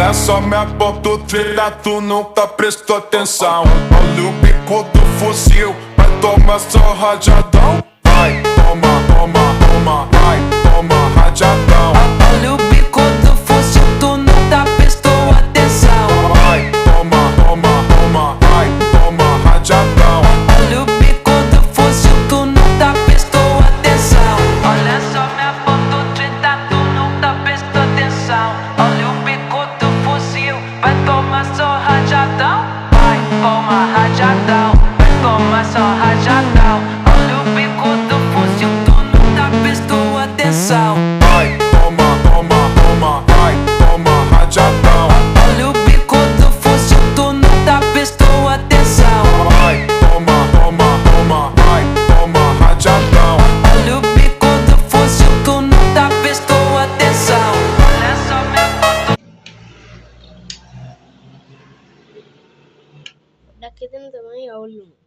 Olha só minha ponto trilha, tu nunca prestou atenção. Olha o bico do fuzil, vai tomar só rajadão. Vai, toma, toma, toma, vai, toma rajadão. Olha o bico do fuzil, tu nunca prestou atenção. Vai, toma, toma, toma, vai, toma rajadão. Olha o bico do fuzil, tu nunca prestou atenção. Olha só minha ponto 30, tu nunca prestou atenção. Olha o bico do fuzil, vai tomar só rajadão. Vai, toma rajadão, vai tomar só rajadão. Olha o bico do fuzil, tu nunca prestou atenção. Vai, toma, toma, toma, vai, toma rajadão. Olha o bico do fuzil, tu nunca prestou atenção. Vai, toma, toma, toma, vai, toma rajadão. Olha o bico do fuzil, tu nunca prestou atenção. Olha só minha foto. Daqui dentro também é o lume.